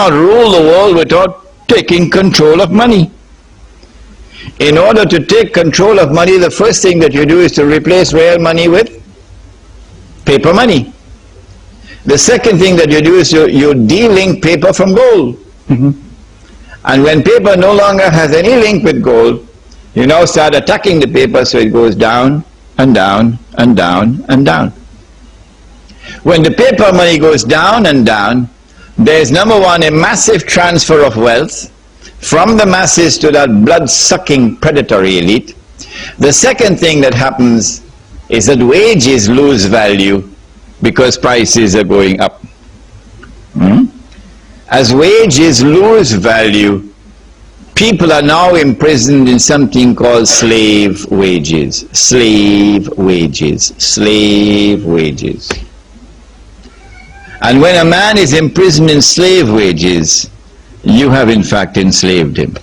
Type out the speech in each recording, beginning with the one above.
rule the world without taking control of money. In order to take control of money, the first thing that you do is to replace real money with paper money. The second thing that you do is you de-link paper from gold. And when paper no longer has any link with gold, you now start attacking the paper so it goes down and down and down and down. When the paper money goes down and down, there is, number one, a massive transfer of wealth from the masses to that blood-sucking predatory elite. The second thing that happens is that wages lose value because prices are going up. As wages lose value, people are now imprisoned in something called slave wages. Slave wages. Slave wages. And when a man is imprisoned in slave wages, you have in fact enslaved him.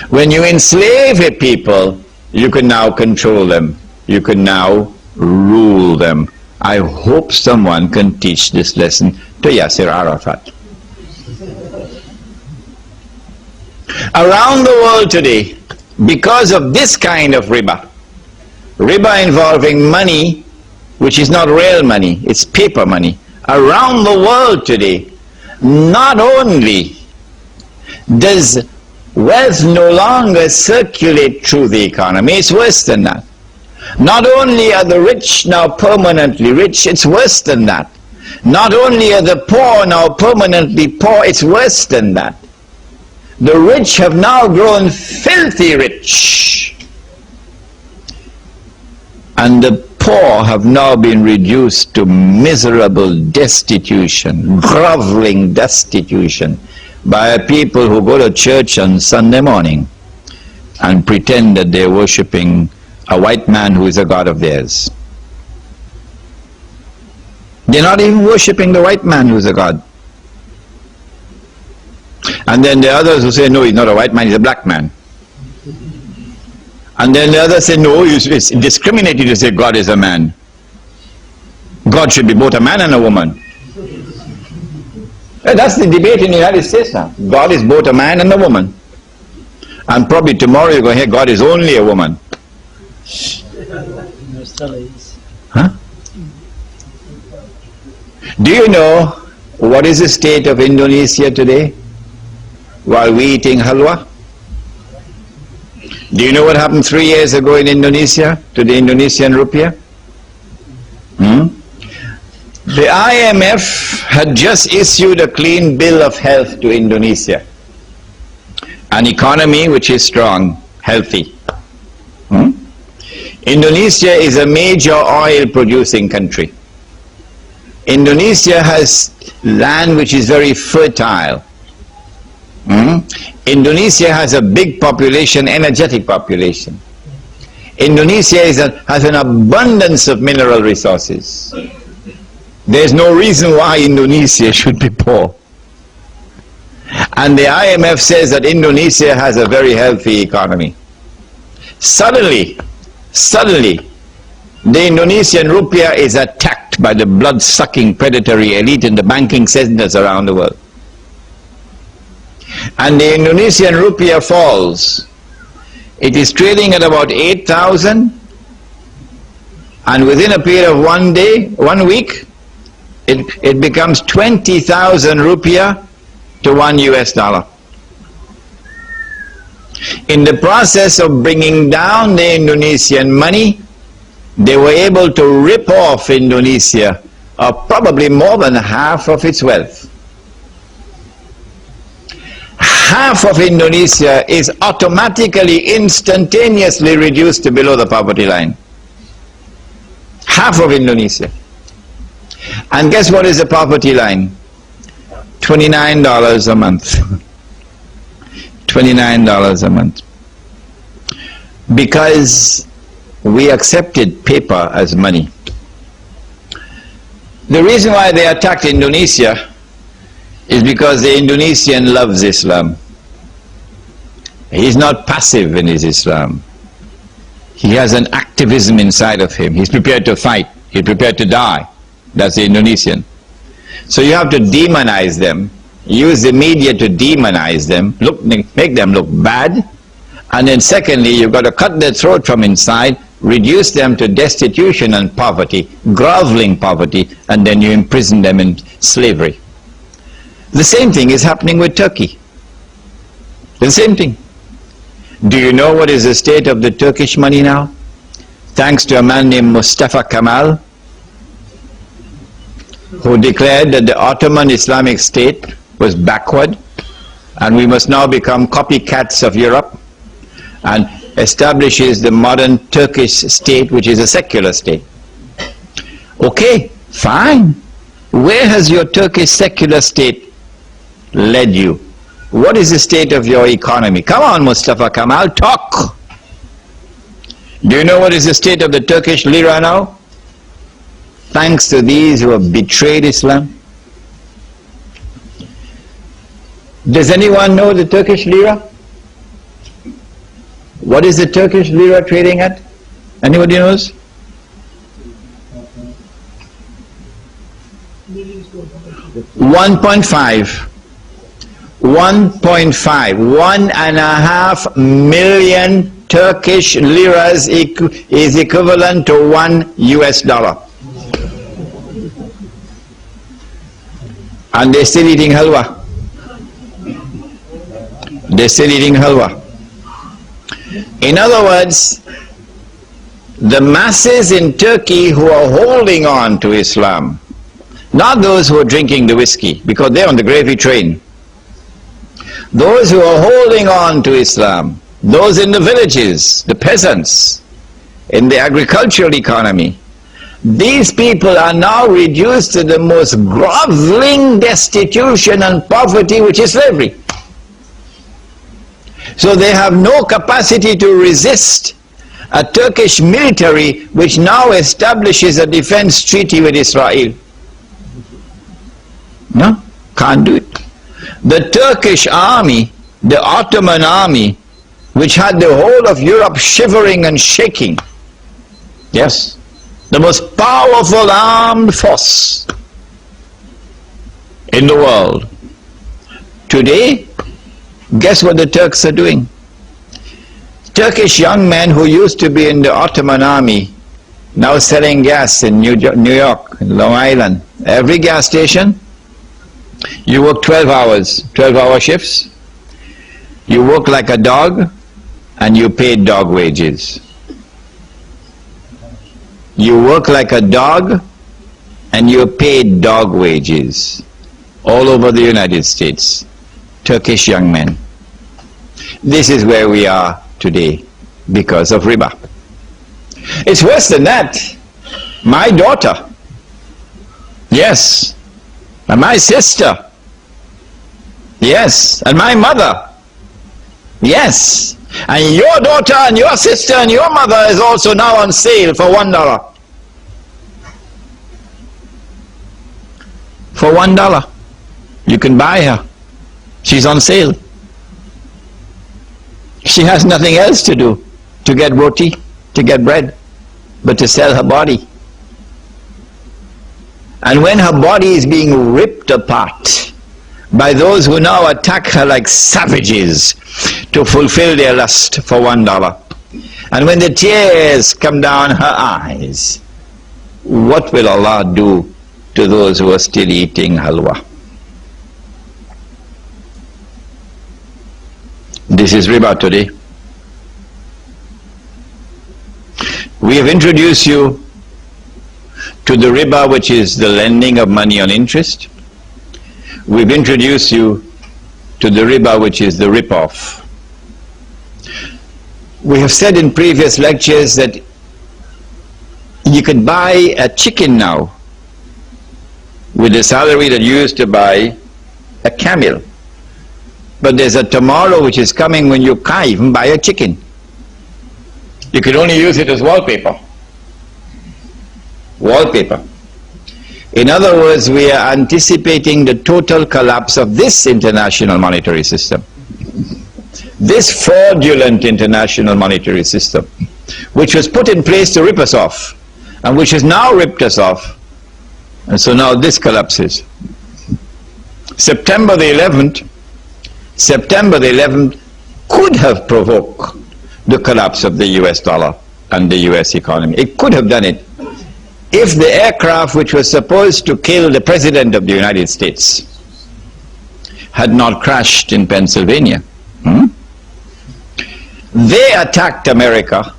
When you enslave a people, you can now control them. You can now rule them. I hope someone can teach this lesson to Yasser Arafat. Around the world today, because of this kind of riba involving money which is not real money, it's paper money, around the world today, not only does wealth no longer circulate through the economy, it's worse than that. Not only are the rich now permanently rich, it's worse than that. Not only are the poor now permanently poor, it's worse than that. The rich have now grown filthy rich, and the poor have now been reduced to miserable destitution, groveling destitution, by people who go to church on Sunday morning and pretend that they're worshipping a white man who is a god of theirs. They're not even worshipping the white man who is a god. And then the others who say, no, he's not a white man, he's a black man. And then the others say, no, it's discriminating to say God is a man. God should be both a man and a woman. That's the debate in the United States now. God is both a man and a woman. And probably tomorrow you're going to hear God is only a woman. Huh? Do you know what is the state of Indonesia today while we eating halwa? Do you know what happened 3 years ago in Indonesia to the Indonesian rupiah? The IMF had just issued a clean bill of health to Indonesia. An economy which is strong, healthy. Indonesia is a major oil producing country. Indonesia has land which is very fertile. Indonesia has a big population, energetic population. Indonesia has an abundance of mineral resources. There's no reason why Indonesia should be poor. And the IMF says that Indonesia has a very healthy economy. Suddenly, the Indonesian rupiah is attacked by the blood-sucking predatory elite in the banking centers around the world. And the Indonesian rupiah falls. It is trading at about 8,000, and within a period of 1 week, it becomes 20,000 rupiah to $1. In the process of bringing down the Indonesian money, they were able to rip off Indonesia of probably more than half of its wealth. Half of Indonesia is automatically, instantaneously reduced to below the poverty line. Half of Indonesia. And guess what is the poverty line? $29 a month. $29 a month. Because we accepted paper as money. The reason why they attacked Indonesia is because the Indonesian loves Islam. He's not passive in his Islam. He has an activism inside of him. He's prepared to fight. He's prepared to die. That's the Indonesian. So you have to demonize them use the media to demonize them, make them look bad, and then secondly, you've got to cut their throat from inside, reduce them to destitution and poverty, groveling poverty, and then you imprison them in slavery. The same thing is happening with Turkey. The same thing. Do you know what is the state of the Turkish money now? Thanks to a man named Mustafa Kemal, who declared that the Ottoman Islamic State was backward and we must now become copycats of Europe, and establishes the modern Turkish state, which is a secular state. Okay, fine. Where has your Turkish secular state led you? What is the state of your economy? Come on, Mustafa Kemal, talk. Do you know what is the state of the Turkish lira now? Thanks to these who have betrayed Islam. Does anyone know the Turkish lira? What is the Turkish lira trading at? Anybody knows? 1.5. 1.5 million Turkish liras is equivalent to $1 US. And they're still eating halwa. They're still eating halwa. In other words, the masses in Turkey who are holding on to Islam, not those who are drinking the whiskey, because they're on the gravy train. Those who are holding on to Islam, those in the villages, the peasants, in the agricultural economy, these people are now reduced to the most groveling destitution and poverty, which is slavery. So they have no capacity to resist a Turkish military which now establishes a defense treaty with Israel. No, can't do it. The Turkish army, the Ottoman army, which had the whole of Europe shivering and shaking, yes, the most powerful armed force in the world. Today, guess what the Turks are doing? Turkish young men who used to be in the Ottoman army, now selling gas in New York, Long Island. Every gas station, you work 12 hours, 12-hour shifts. You work like a dog and you pay dog wages. You work like a dog and you're paid dog wages all over the United States. Turkish young men. This is where we are today because of riba. It's worse than that. My daughter, yes, and my sister, yes, and my mother, yes, and your daughter and your sister and your mother is also now on sale for $1. For $1, you can buy her. She's on sale. She has nothing else to do to get roti, to get bread, but to sell her body. And when her body is being ripped apart by those who now attack her like savages to fulfill their lust for $1, and when the tears come down her eyes, what will Allah do to those who are still eating halwa? This is riba today. We have introduced you to the riba, which is the lending of money on interest. We've introduced you to the riba, which is the rip-off. We have said in previous lectures that you could buy a chicken now with the salary that you used to buy a camel. But there's a tomorrow which is coming when you can't even buy a chicken. You can only use it as wallpaper. Wallpaper. In other words, we are anticipating the total collapse of this international monetary system. This fraudulent international monetary system, which was put in place to rip us off, and which has now ripped us off. And so now this collapses. September the 11th could have provoked the collapse of the US dollar and the US economy. It could have done it if the aircraft which was supposed to kill the President of the United States had not crashed in Pennsylvania. They attacked America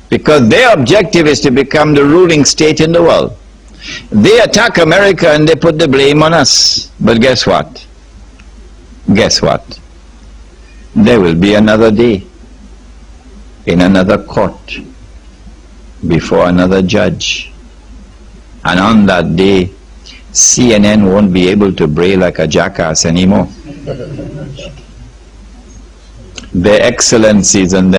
because their objective is to become the ruling state in the world. They attack America and they put the blame on us. But guess what? Guess what? There will be another day in another court before another judge. And on that day, CNN won't be able to bray like a jackass anymore. Their excellencies and